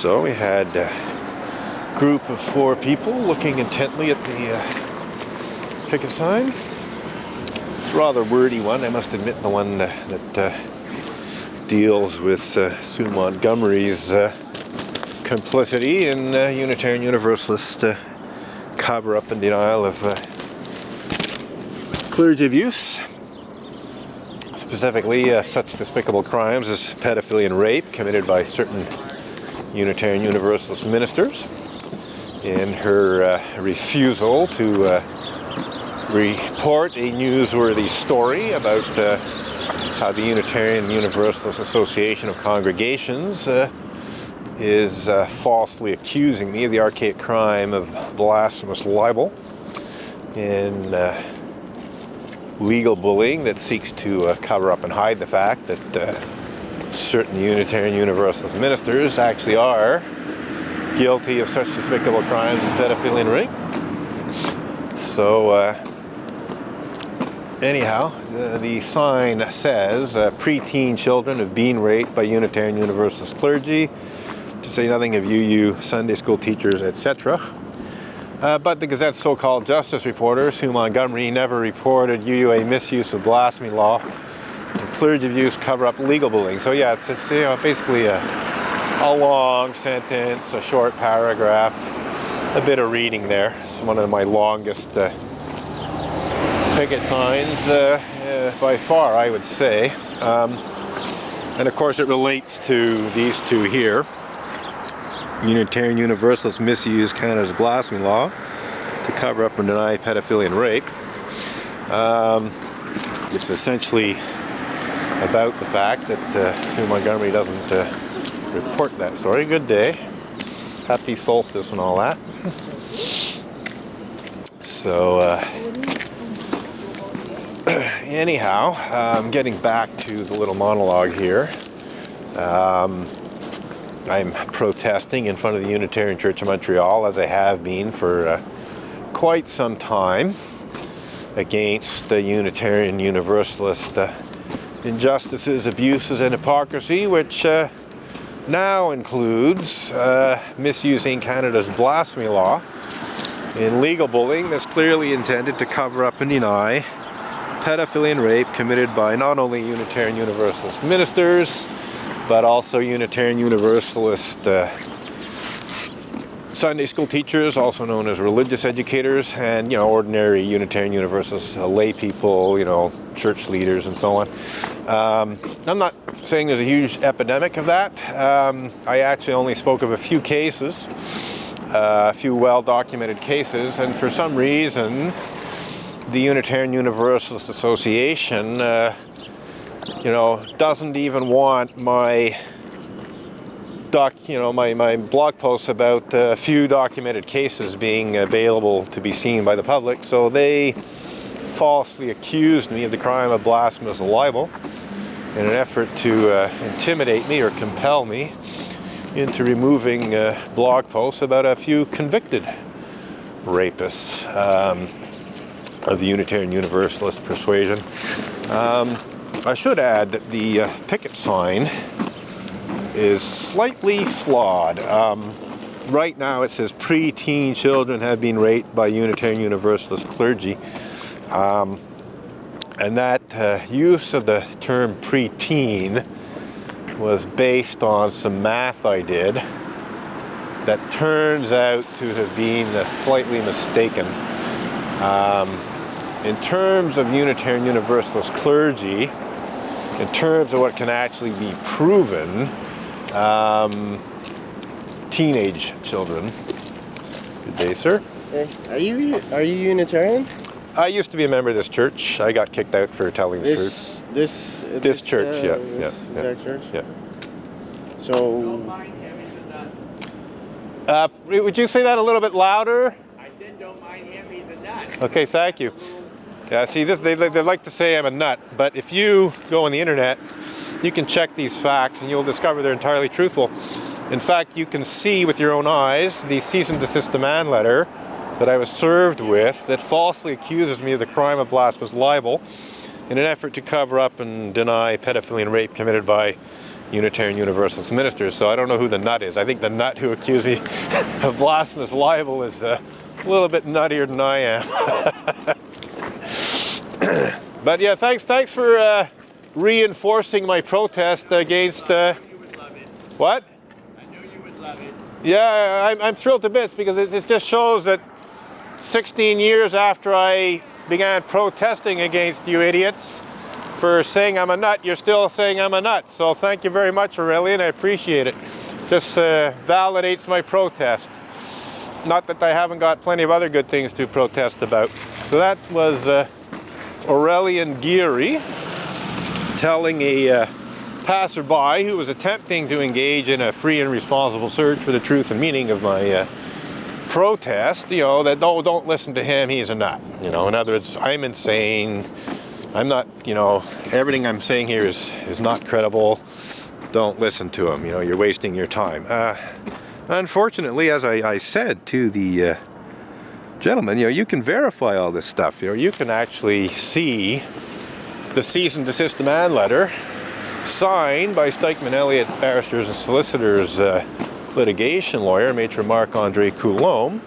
So we had a group of 4 people looking intently at the picket sign. It's a rather wordy one, I must admit, the one that deals with Sue Montgomery's complicity in Unitarian Universalist cover-up and denial of clergy abuse. Specifically, such despicable crimes as pedophilia and rape committed by certain Unitarian Universalist ministers in her refusal to report a newsworthy story about how the Unitarian Universalist Association of Congregations is falsely accusing me of the archaic crime of blasphemous libel in legal bullying that seeks to cover up and hide the fact that certain Unitarian Universalist ministers actually are guilty of such despicable crimes as pedophilia and rape. So, anyhow, the sign says preteen children have been raped by Unitarian Universalist clergy, to say nothing of UU Sunday school teachers, etc. But the Gazette's so-called justice reporter, Sue Montgomery, never reported UUA misuse of blasphemy law and clergy abuse cover-up legal bullying. So yeah, it's basically a long sentence, a short paragraph, a bit of reading there. It's one of my longest picket signs by far, I would say. And of course it relates to these two here. Unitarian Universalists misuse Canada's blasphemy law to cover up and deny pedophilia and rape. It's essentially about the fact that Sue Montgomery doesn't report that story. Good day. Happy solstice and all that. So, anyhow, getting back to the little monologue here. I'm protesting in front of the Unitarian Church of Montreal, as I have been for quite some time, against the Unitarian Universalist injustices, abuses, and hypocrisy, which now includes misusing Canada's blasphemy law in legal bullying that's clearly intended to cover up and deny pedophilia and rape committed by not only Unitarian Universalist ministers, but also Unitarian Universalist Sunday school teachers, also known as religious educators, and ordinary Unitarian Universalist lay people, church leaders and so on. I'm not saying there's a huge epidemic of that. I actually only spoke of a few cases, a few well-documented cases, and for some reason the Unitarian Universalist Association doesn't even want my my blog posts about a few documented cases being available to be seen by the public. So they falsely accused me of the crime of blasphemous libel in an effort to intimidate me or compel me into removing blog posts about a few convicted rapists of the Unitarian Universalist persuasion. I should add that the picket sign is slightly flawed. Right now it says preteen children have been raped by Unitarian Universalist clergy. And that use of the term preteen was based on some math I did that turns out to have been slightly mistaken. In terms of Unitarian Universalist clergy, in terms of what can actually be proven, teenage children. Good day, sir. Hey, are you Unitarian? I used to be a member of this church. I got kicked out for telling the truth. This church, yeah. That church? Yeah. So, would you say that a little bit louder? I said don't mind him, he's a nut. Okay, thank you. Yeah, see, they like to say I'm a nut, but if you go on the internet, you can check these facts and you'll discover they're entirely truthful. In fact, you can see with your own eyes the cease and desist demand letter that I was served with that falsely accuses me of the crime of blasphemous libel in an effort to cover up and deny pedophilia and rape committed by Unitarian Universalist ministers, so I don't know who the nut is. I think the nut who accused me of blasphemous libel is a little bit nuttier than I am. But yeah, thanks for reinforcing my protest against... what? I knew you would love it. Yeah, I'm thrilled to bits because it just shows that 16 years after I began protesting against you idiots for saying I'm a nut, you're still saying I'm a nut. So thank you very much, Aurelian. I appreciate it. Just validates my protest. Not that I haven't got plenty of other good things to protest about. So that was Aurelian Geary telling a passerby who was attempting to engage in a free and responsible search for the truth and meaning of my protest, that don't listen to him, he's a nut. In other words, I'm insane. I'm not, everything I'm saying here is not credible. Don't listen to him. You're wasting your time. Unfortunately, as I said to the gentleman, you can verify all this stuff. You can actually see the cease and desist demand letter signed by Stikeman Elliott Barristers and Solicitors litigation lawyer, Maitre Marc-André Coulombe,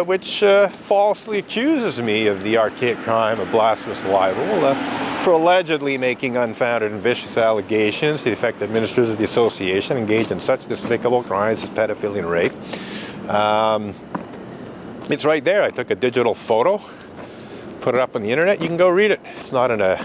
which falsely accuses me of the archaic crime of blasphemous libel for allegedly making unfounded and vicious allegations to the effect that ministers of the association engaged in such despicable crimes as pedophilia and rape. It's right there. I took a digital photo, put it up on the internet. You can go read it. It's not in a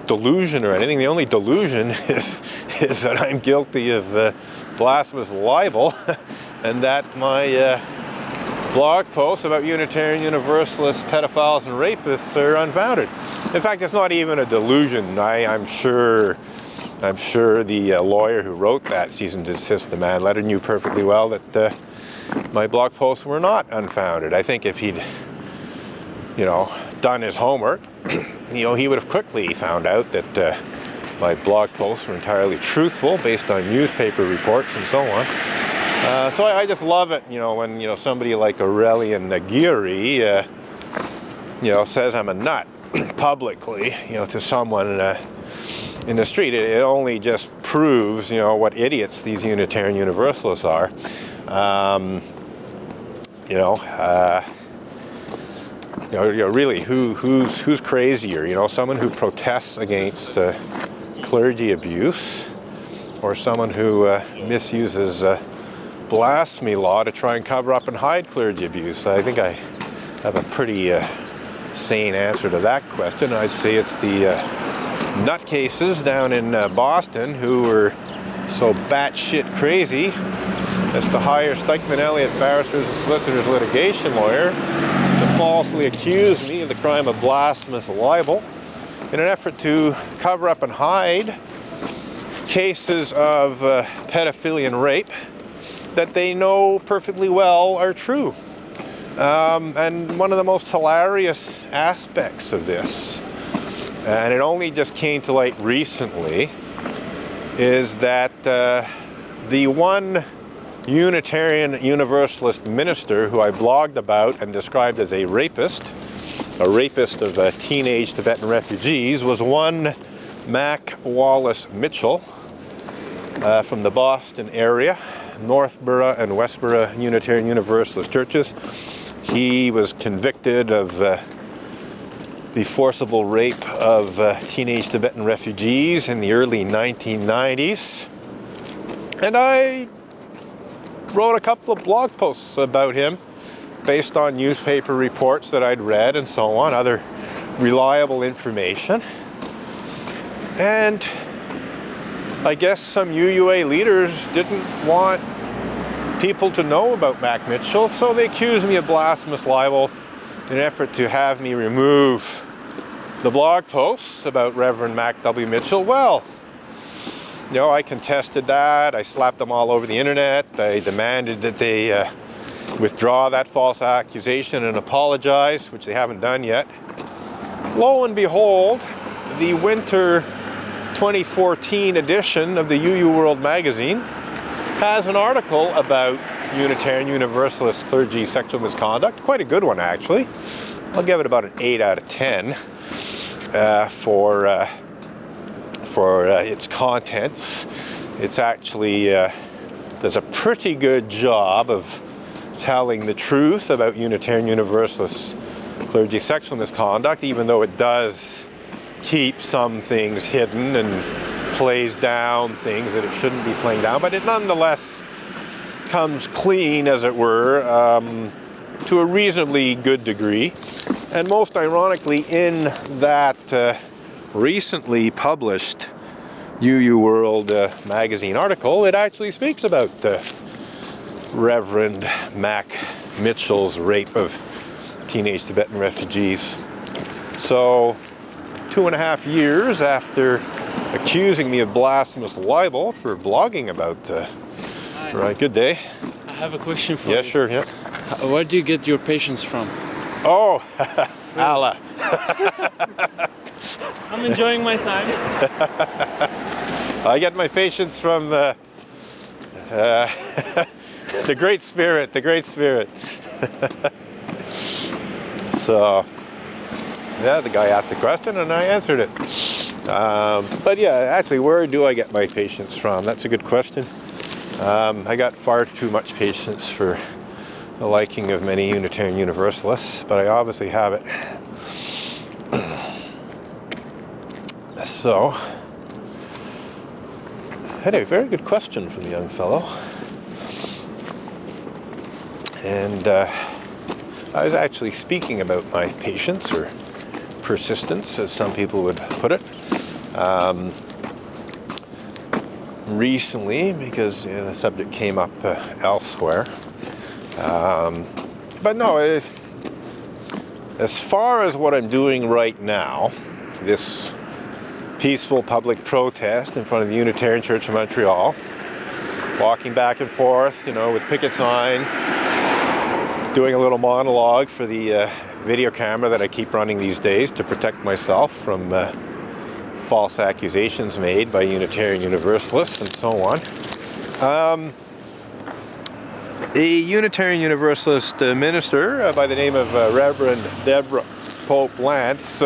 delusion or anything. The only delusion is that I'm guilty of blasphemous libel and that my blog posts about Unitarian Universalists, pedophiles, and rapists are unfounded. In fact, it's not even a delusion. I'm sure the lawyer who wrote that cease and desist demand letter knew perfectly well that my blog posts were not unfounded. I think if he'd, done his homework, he would have quickly found out that my blog posts were entirely truthful based on newspaper reports and so on. So I just love it, when, somebody like Aurelian Geary, says I'm a nut publicly, to someone in the street. It only just proves, what idiots these Unitarian Universalists are. Really, who's crazier? Someone who protests against clergy abuse, or someone who misuses blasphemy law to try and cover up and hide clergy abuse? I think I have a pretty sane answer to that question. I'd say it's the nutcases down in Boston who were so batshit crazy as to hire Stikeman Elliott Barristers and Solicitors litigation lawyer to falsely accuse me of the crime of blasphemous libel in an effort to cover up and hide cases of pedophilia and rape that they know perfectly well are true. And one of the most hilarious aspects of this, and it only just came to light recently, is that the one Unitarian Universalist minister who I blogged about and described as a rapist of teenage Tibetan refugees, was one Mac Wallace Mitchell from the Boston area, Northborough and Westborough Unitarian Universalist churches. He was convicted of the forcible rape of teenage Tibetan refugees in the early 1990s. And I wrote a couple of blog posts about him based on newspaper reports that I'd read and so on, other reliable information. And I guess some UUA leaders didn't want people to know about Mac Mitchell, so they accused me of blasphemous libel in an effort to have me remove the blog posts about Reverend Mac W. Mitchell. Well, I contested that. I slapped them all over the internet. I demanded that they withdraw that false accusation and apologize, which they haven't done yet. Lo and behold, the winter 2014 edition of the UU World magazine has an article about Unitarian Universalist clergy sexual misconduct. Quite a good one, actually. I'll give it about an 8 out of 10 for its contents. it's actually does a pretty good job of telling the truth about Unitarian Universalist clergy sexual misconduct, even though it does keep some things hidden and plays down things that it shouldn't be playing down, but it nonetheless comes clean, as it were, to a reasonably good degree. And most ironically, in that recently published UU World magazine article, it actually speaks about Reverend Mac Mitchell's rape of teenage Tibetan refugees. So 2.5 years after accusing me of blasphemous libel for blogging about right, good day. I have a question for you. Yeah, sure, yeah. Where do you get your patients from? Oh, Allah. I'm enjoying my time. I get my patients from the Great Spirit, the Great Spirit. So, yeah, the guy asked a question and I answered it. But yeah, actually, where do I get my patients from? That's a good question. I got far too much patience for the liking of many Unitarian Universalists, but I obviously have it. So, had a very good question from the young fellow. And I was actually speaking about my patience, or persistence, as some people would put it, recently, because the subject came up elsewhere. But no, as far as what I'm doing right now, this peaceful public protest in front of the Unitarian Church of Montreal, walking back and forth, with picket sign, doing a little monologue for the video camera that I keep running these days to protect myself from false accusations made by Unitarian Universalists and so on. A Unitarian Universalist minister by the name of Reverend Deborah Pope Lance